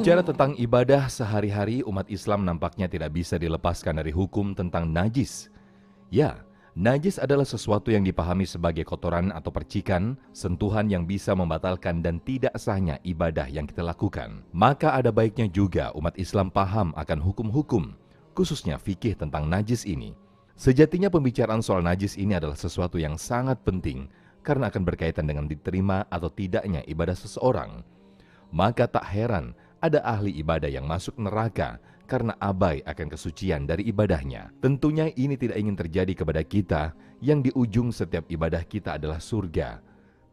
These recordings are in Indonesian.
Bicara tentang ibadah sehari-hari, umat Islam nampaknya tidak bisa dilepaskan dari hukum tentang najis. Ya, najis adalah sesuatu yang dipahami sebagai kotoran atau percikan, sentuhan yang bisa membatalkan dan tidak sahnya ibadah yang kita lakukan. Maka ada baiknya juga umat Islam paham akan hukum-hukum, khususnya fikih tentang najis ini. Sejatinya pembicaraan soal najis ini adalah sesuatu yang sangat penting, karena akan berkaitan dengan diterima atau tidaknya ibadah seseorang. Maka tak heran ada ahli ibadah yang masuk neraka karena abai akan kesucian dari ibadahnya. Tentunya ini tidak ingin terjadi kepada kita yang di ujung setiap ibadah kita adalah surga.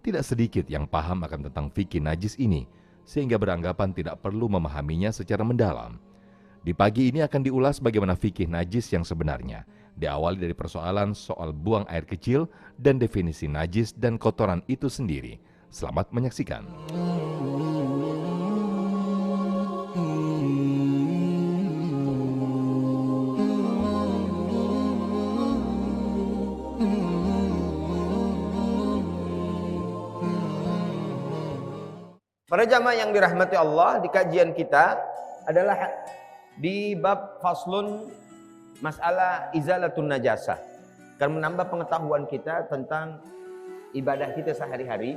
Tidak sedikit yang paham akan tentang fikih najis ini, sehingga beranggapan tidak perlu memahaminya secara mendalam. Di pagi ini akan diulas bagaimana fikih najis yang sebenarnya, diawali dari persoalan soal buang air kecil dan definisi najis dan kotoran itu sendiri. Selamat menyaksikan. Para jamaah yang dirahmati Allah, di kajian kita adalah di bab faslun masalah izalatun najasah. Akan menambah pengetahuan kita tentang ibadah kita sehari-hari.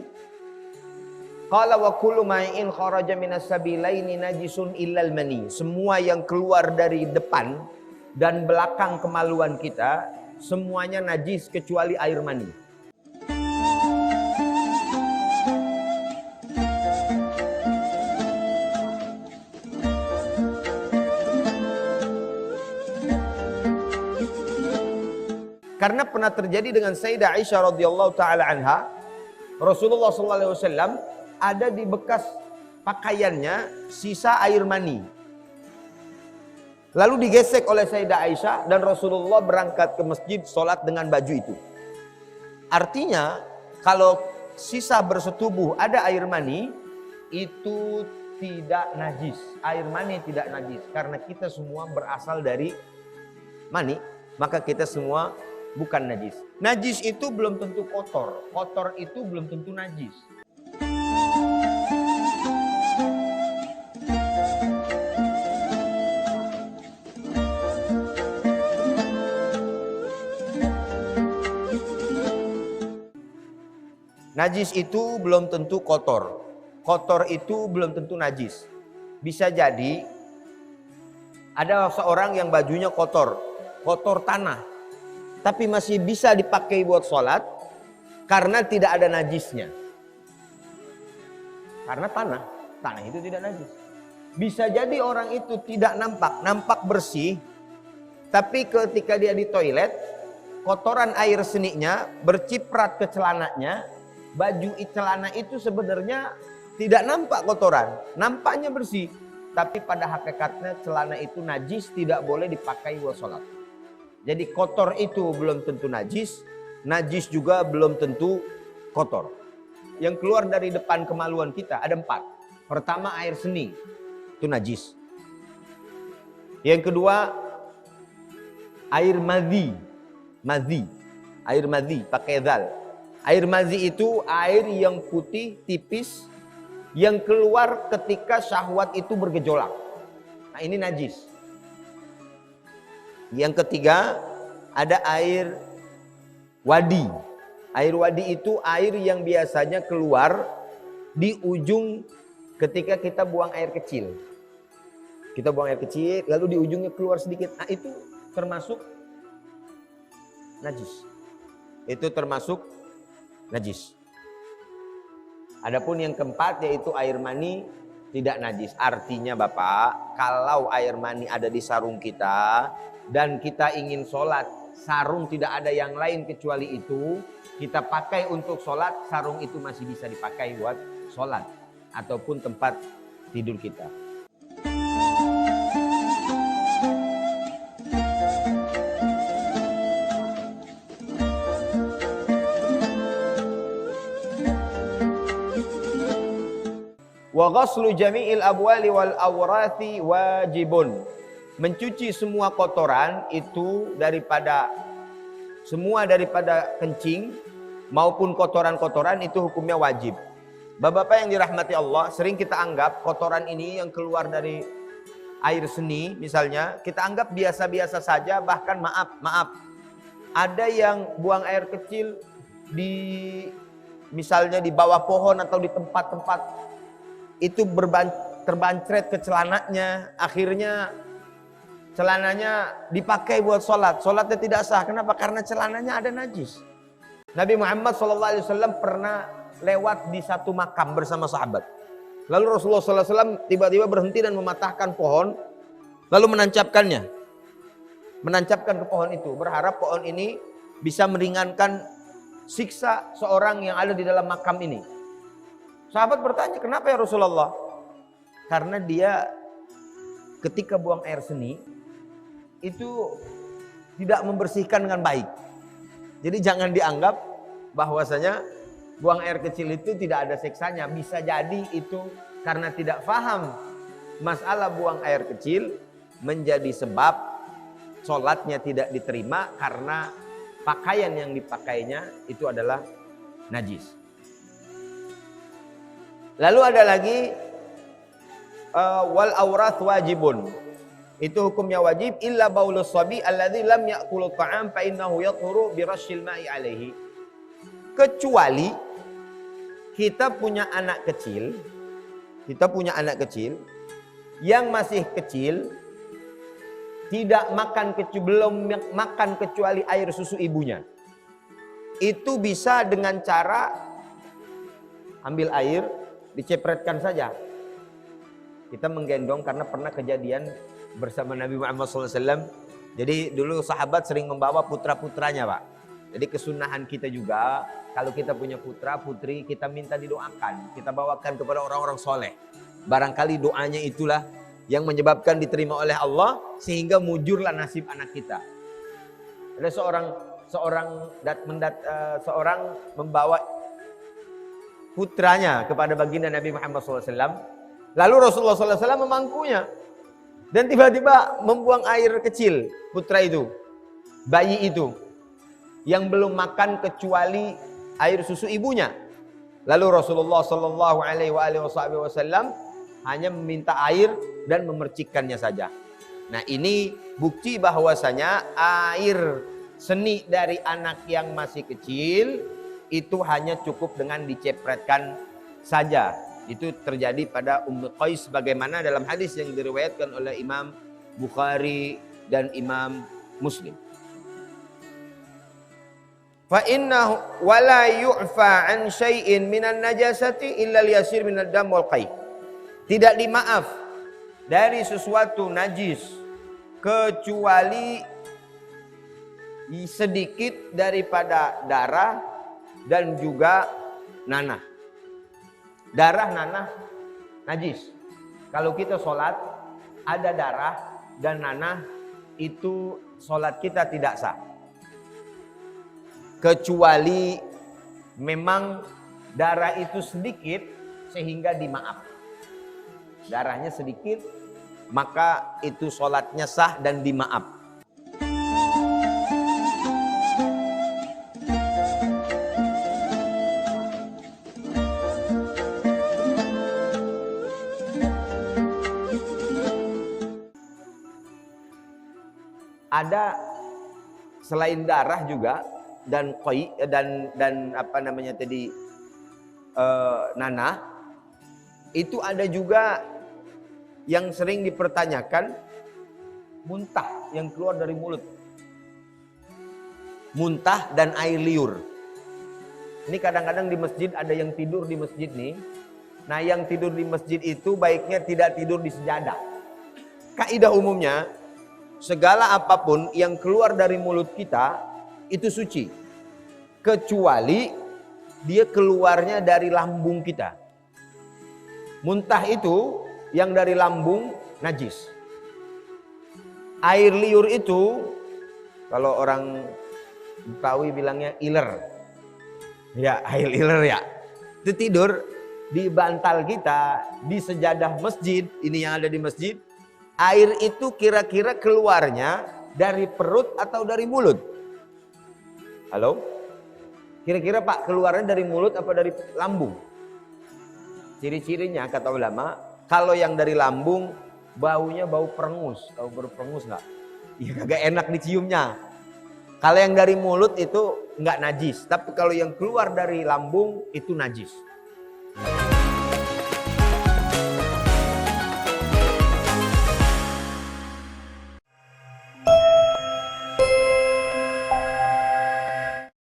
Qala wa kullu ma'in kharaja minas sabilaini najisun illal mani. Semua yang keluar dari depan dan belakang kemaluan kita, semuanya najis kecuali air mani. Karena pernah terjadi dengan Sayyidah Aisyah radhiyallahu taala anha, Rasulullah sallallahu alaihi wasallam ada di bekas pakaiannya sisa air mani. Lalu digesek oleh Sayyidah Aisyah dan Rasulullah berangkat ke masjid sholat dengan baju itu. Artinya kalau sisa bersetubuh ada air mani, itu tidak najis. Air mani tidak najis karena kita semua berasal dari mani, maka kita semua bukan najis. Najis itu belum tentu kotor. Kotor itu belum tentu najis. Najis itu belum tentu kotor. Kotor itu belum tentu najis. Bisa jadi ada seorang yang bajunya kotor. Kotor tanah. Tapi masih bisa dipakai buat sholat karena tidak ada najisnya. Karena tanah itu tidak najis. Bisa jadi orang itu tidak nampak bersih, tapi ketika dia di toilet, kotoran air seniknya berciprat ke celananya, baju celana itu sebenarnya tidak nampak kotoran, nampaknya bersih, tapi pada hakikatnya celana itu najis, tidak boleh dipakai buat sholat. Jadi kotor itu belum tentu najis, najis juga belum tentu kotor. Yang keluar dari depan kemaluan kita ada 4. Pertama air seni, itu najis. Yang kedua air madhi, air madhi pakai dzal. Air madhi itu air yang putih tipis yang keluar ketika syahwat itu bergejolak. Nah ini najis. Yang ketiga ada air wadi. Air wadi itu air yang biasanya keluar di ujung ketika kita buang air kecil. Kita buang air kecil lalu di ujungnya keluar sedikit. Nah itu termasuk najis. Itu termasuk najis. Adapun yang keempat yaitu air mani tidak najis. Artinya Bapak, kalau air mani ada di sarung kita dan kita ingin sholat, sarung tidak ada yang lain kecuali itu, kita pakai untuk sholat, sarung itu masih bisa dipakai buat sholat ataupun tempat tidur kita. Wa ghaslu jami'il abwali wal awrathi wajibun. Mencuci semua kotoran itu semua daripada kencing maupun kotoran-kotoran itu hukumnya wajib. Bapak-bapak yang dirahmati Allah, sering kita anggap kotoran ini yang keluar dari air seni misalnya, kita anggap biasa-biasa saja, bahkan maaf. Ada yang buang air kecil misalnya di bawah pohon atau di tempat-tempat itu terbancret ke celananya, akhirnya celananya dipakai buat sholat. Sholatnya tidak sah. Kenapa? Karena celananya ada najis. Nabi Muhammad SAW pernah lewat di satu makam bersama sahabat. Lalu Rasulullah SAW tiba-tiba berhenti dan mematahkan pohon, lalu menancapkannya. Menancapkan ke pohon itu, berharap pohon ini bisa meringankan siksa seorang yang ada di dalam makam ini. Sahabat bertanya, kenapa ya Rasulullah? Karena dia ketika buang air seni itu tidak membersihkan dengan baik. Jadi jangan dianggap bahwasanya buang air kecil itu tidak ada siksanya. Bisa jadi itu karena tidak paham masalah buang air kecil menjadi sebab sholatnya tidak diterima karena pakaian yang dipakainya itu adalah najis. Lalu ada lagi wal aurat wajibun. Itu hukumnya wajib illa baulus sabi alladzi lam ya'kulu ta'am fa innahu yathuru bi rasyil ma'i alaihi. Kecuali kita punya anak kecil yang masih kecil, tidak belum makan kecuali air susu ibunya. Itu bisa dengan cara ambil air, dicepretkan saja. Kita menggendong karena pernah kejadian bersama Nabi Muhammad SAW. Jadi dulu sahabat sering membawa putra-putranya, Pak. Jadi kesunahan kita juga, kalau kita punya putra, putri, kita minta didoakan. Kita bawakan kepada orang-orang soleh. Barangkali doanya itulah yang menyebabkan diterima oleh Allah, sehingga mujurlah nasib anak kita. Ada seorang membawa putranya kepada baginda Nabi Muhammad SAW. Lalu Rasulullah SAW memangkunya. Dan tiba-tiba membuang air kecil putra itu, bayi itu, yang belum makan kecuali air susu ibunya. Lalu Rasulullah SAW hanya meminta air dan memercikkannya saja. Nah, ini bukti bahwasanya air seni dari anak yang masih kecil itu hanya cukup dengan dicepretkan saja. Itu terjadi pada Ummu Qais bagaimana dalam hadis yang diriwayatkan oleh Imam Bukhari dan Imam Muslim. Fa innahu wala yu'fa an syai'in minan najasati illa al-yasir minad dam wal qai. Tidak dimaaf dari sesuatu najis kecuali sedikit daripada darah dan juga nanah. Darah, nanah, najis. Kalau kita sholat, ada darah dan nanah, itu sholat kita tidak sah. Kecuali memang darah itu sedikit sehingga dimaaf. Darahnya sedikit, maka itu sholatnya sah dan dimaaf. Ada selain darah juga dan qai dan apa namanya tadi nanah, itu ada juga yang sering dipertanyakan, muntah yang keluar dari mulut. Muntah dan air liur. Ini kadang-kadang di masjid ada yang tidur di masjid nih. Nah, yang tidur di masjid itu baiknya tidak tidur di sejadah. Kaidah umumnya, segala apapun yang keluar dari mulut kita itu suci, kecuali dia keluarnya dari lambung kita. Muntah itu yang dari lambung najis. Air liur itu kalau orang Betawi bilangnya iler. Ya, air iler ya. Itu tidur di bantal kita, di sejadah masjid, ini yang ada di masjid. Air itu kira-kira keluarnya dari perut atau dari mulut? Halo? Kira-kira Pak, keluarnya dari mulut apa dari lambung? Ciri-cirinya kata ulama, kalau yang dari lambung baunya bau perengus. Tahu bau perengus nggak? Ya kagak enak diciumnya. Kalau yang dari mulut itu nggak najis, tapi kalau yang keluar dari lambung itu najis.